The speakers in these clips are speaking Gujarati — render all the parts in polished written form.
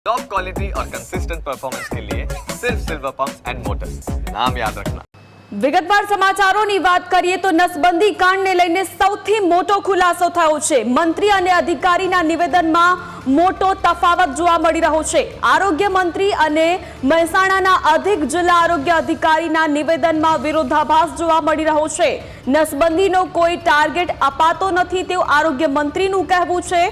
टॉप क्वालिटी और कंसिस्टेंट परफॉर्मेंस के लिए सिर्फ सिल्वर पंप्स एंड मोटर्स, नाम याद रखना। વિગતવાર સમાચારોની વાત કરીએ તો નસબંધી કાંડને લઈને સૌથી મોટો ખુલાસો થયો છે। મંત્રી અને અધિકારીના નિવેદનમાં મોટો તફાવત જોવા મળી રહ્યો છે। આરોગ્ય મંત્રી અને મહેસાણાના અધિક જિલ્લા આરોગ્ય અધિકારીના નિવેદનમાં વિરોધાભાસ જોવા મળી રહ્યો છે। નસબંધીનો કોઈ ટાર્ગેટ અપાતો નથી તેવું આરોગ્ય મંત્રીનું કહેવું છે।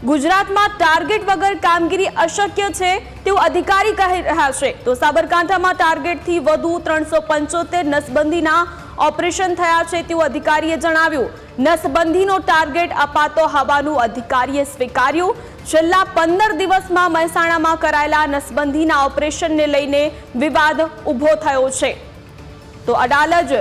ગુજરાતમાં ટાર્ગેટ વગર કામગીરી અશક્ય છે તેવું અધિકારી કહી રહ્યા છે। તો સાબરકાંઠામાં ટાર્ગેટથી વધુ 375 નસબંધીના ઓપરેશન થયા છે તેવું અધિકારીએ જણાવ્યું। નસબંધીનો ટાર્ગેટ અપાતો હોવાનું અધિકારીએ સ્વીકાર્યું। છેલ્લા 15 દિવસમાં મહેસાણામાં કરાયેલા નસબંધીના ઓપરેશનને લઈને વિવાદ ઊભો થયો છે। તો અડાલજ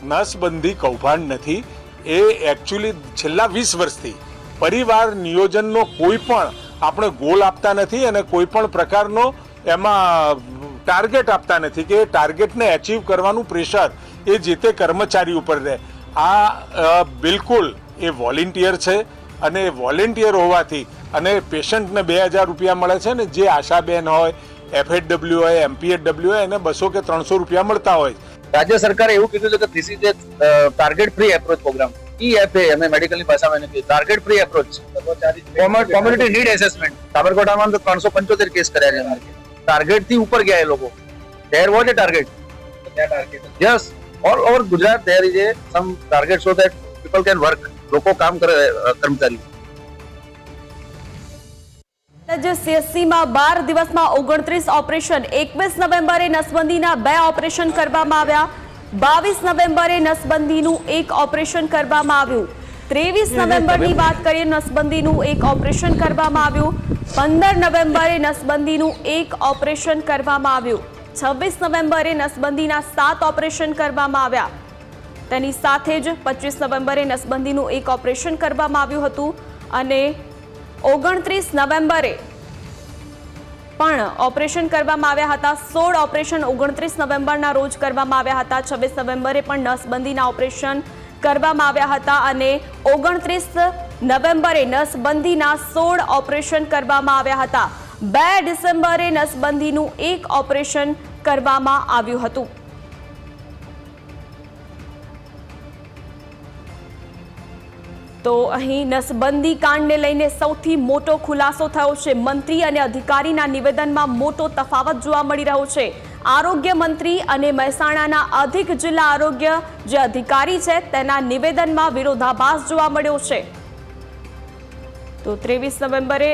નસબંધી કૌભાંડ નથી, એ એકચ્યુઅલી છેલ્લા 20 વર્ષથી પરિવાર નિયોજનનો કોઈ પણ આપણે ગોલ આપતા નથી અને કોઈ પણ પ્રકારનો એમાં ટાર્ગેટ આપતા નથી કે ટાર્ગેટને એચીવ કરવાનું પ્રેશર એ જે તે કર્મચારી ઉપર રહે। આ બિલકુલ એ વોલેન્ટિયર છે અને એ વોલેન્ટિયર હોવાથી અને પેશન્ટને 2000 રૂપિયા મળે છે ને જે આશાબેન હોય, FHW હોય, MPHW હોય એને 200 કે 300 રૂપિયા મળતા હોય। રાજ્ય સરકારે એવું કીધું છે કે this is a target free approach program, EFA અમે મેડિકલની ભાષામાં એને કહીએ, target free approach community need assessment. સાબરકાંઠામાં તો 375 કેસ કર્યા છે અમારે, ટાર્ગેટ થી ઉપર ગયા એ લોકો। There was a target, yes, all over Gujarat there is a some target so that people can work, લોકો કામ કરે, કર્મચારી। CSCમાં 12 દિવસમાં 29 ઓપરેશન, 21 નવેમ્બરે નસબંધીના 2 ઓપરેશન કરવામાં આવ્યા। 22 નવેમ્બરે નસબંધીનું 1 ઓપરેશન કરવામાં આવ્યું। 23 નવેમ્બરની વાત કરીએ નસબંધીનું 1 ઓપરેશન કરવામાં આવ્યું। 15 નવેમ્બરે નસબંધીનું 1 ઓપરેશન કરવામાં આવ્યું। 26 નવેમ્બરે નસબંધીના 7 ઓપરેશન કરવામાં આવ્યા। તેની સાથે જ 25 નવેમ્બરે નસબંધીનું 1 ઓપરેશન કરવામાં આવ્યું હતું અને 29 નવેમ્બરે પણ ઓપરેશન કરવામાં આવ્યા હતા। 16 ઓપરેશન 29 નવેમ્બરના રોજ કરવામાં આવ્યા હતા। 26 નવેમ્બરે પણ નસબંધીના ઓપરેશન કરવામાં આવ્યા હતા અને 29 નવેમ્બરે નસબંધીના 16 ઓપરેશન કરવામાં આવ્યા હતા। 2 ડિસેમ્બરે નસબંધીનું 1 ઓપરેશન કરવામાં આવ્યું હતું। તો અહીં નસબંધી કાંડને લઈને સૌથી મોટો ખુલાસો થયો છે। મંત્રી અને અધિકારીના નિવેદનમાં મોટો તફાવત જોવા મળી રહ્યો છે। આરોગ્ય મંત્રી અને મહેસાણાના અધિક જિલ્લા આરોગ્ય જે અધિકારી છે તેના નિવેદનમાં વિરોધાભાસ જોવા મળ્યો છે। તો 23 નવેમ્બરે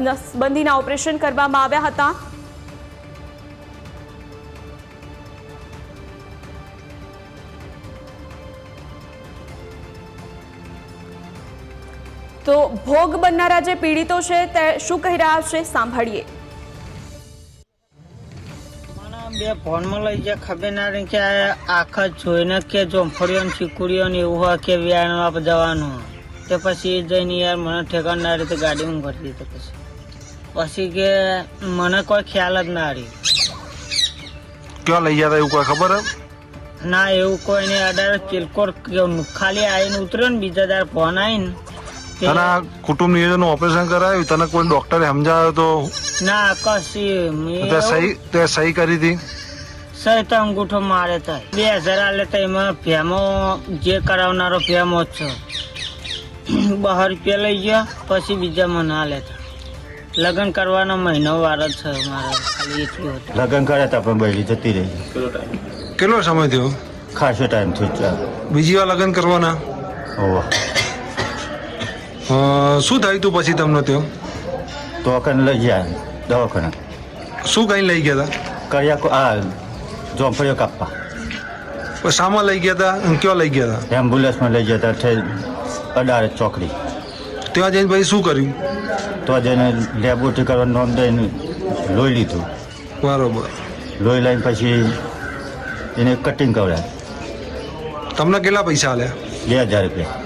નસબંધીના ઓપરેશન કરવામાં આવ્યા હતા। તો ભોગ બનનારા જે પીડિતો છે તે શું કહી રહ્યા છે સાંભળીએ। બે ફોનમાં લઈ ગયા, ખબર ના રહી કે આખા જોઈને કે જોમફળીઓ ને ચીકુડીઓ ને એવું હોય કે વ્યાયામ જવાનું, તે પછી જઈને યાર મને ઠેકાણ ના રીતે ગાડી હું ભરી દીધી। પછી કે મને કોઈ ખ્યાલ જ ના રહી ક્યાં લઈ ગયા એવું કોઈ ખબર ના, એવું કોઈ નહીં। અડાર ચિલકોર ખાલી આવીને ઉતર્યો ને બીજા દાર ફોન આવીને તને કુટુંબ નિયોજન ઓપરેશન કરાયું, તને કોઈ ડોક્ટરે સમજાવ્યો તો ના? કશી તે સહી કરી હતી? સહી તો અંગૂઠો મારે થાય 2000 આલે તો એમાં ફેમો જે કરાવનારો ફેમો જ છે। 12 રૂપિયા લઈ ગયા પછી બીજા મને આલે હતા। લગ્ન કરવાનો મહિનો વાર જ છે મારે, ખાલી એટલું હતું। લગ્ન કર્યા હતા પણ બહેરી જતી રહી। કેટલો સમય થયો? ખાસો ટાઈમ થયો। બીજી વાર લગ્ન કરવાના? ઓહ, શું થયું તું પછી તમને ત્યાં? તો કને લઈ ગયા દવાખાને। શું કઈ લઈ ગયા હતા? કર્યા આ જોમફળીઓ કાપવા। શામાં લઈ ગયા હતા અને ક્યાં લઈ ગયા હતા? એમ્બ્યુલન્સમાં લઈ ગયા હતા અડાર ચોકડી। ત્યાં જઈને પછી શું કર્યું? તો જઈને લેબોરેટરી કરવા નોંધ દઈને લોહી લીધું। બરોબર। લોહી લઈને પછી એને કટિંગ કરાવ્યા। તમને કેટલા પૈસા આલ્યા? 2000 રૂપિયા।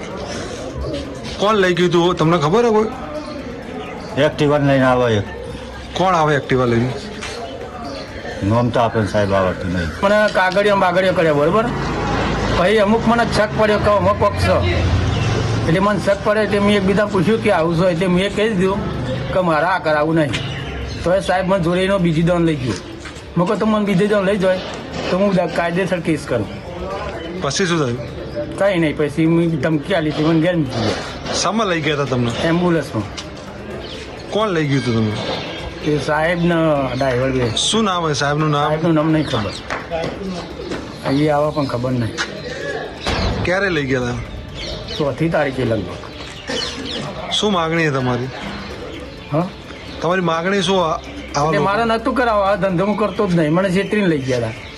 કોણ લઈ ગયું તું તમને ખબર હે કોઈ? એક્ટિવા લઈને આવે। કોણ આવે એક્ટિવા લઈને? નોમ તો આપણે સાહેબ આવડતું નહીં. મને કાગળિયો બાગળિયો કર્યો બરોબર. પછી અમુક મને શક પડ્યો કે અમુક પક્ષ એટલે મને શક પડે એટલે મેં એકબીજા પૂછ્યું કે આવું છો એટલે મેં કહી દીધું કે મારે આ કરાવવું નહીં. તો એ સાહેબ મને જોડેનો બીજી દોન લઈ ગયો. મેં કહું તો મને બીજી દોન લઈ જાય તો હું કાયદેસર કેસ કરું. પછી શું થયું? કંઈ નહીં. પછી મેં ધમકી આલી હતી મને ઘેર મૂકી ગયા. શામાં લઈ ગયા હતા તમને? એમ્બ્યુલન્સમાં. કોણ લઈ ગયું હતું તમને? એ સાહેબને ડ્રાઈવર બે. શું નામ હોય સાહેબનું નામ? સાહેબનું નામ નહીં ખબર. અહીં આવે પણ ખબર નહીં. ક્યારે લઈ ગયા હતા? 4 તારીખે લગભગ. શું માગણી છે તમારી? હા, તમારી માગણી શું? એટલે મારે નહોતું કરાવવા. આ ધંધો હું કરતો જ નહીં. મને છેતરીને લઈ ગયા હતા.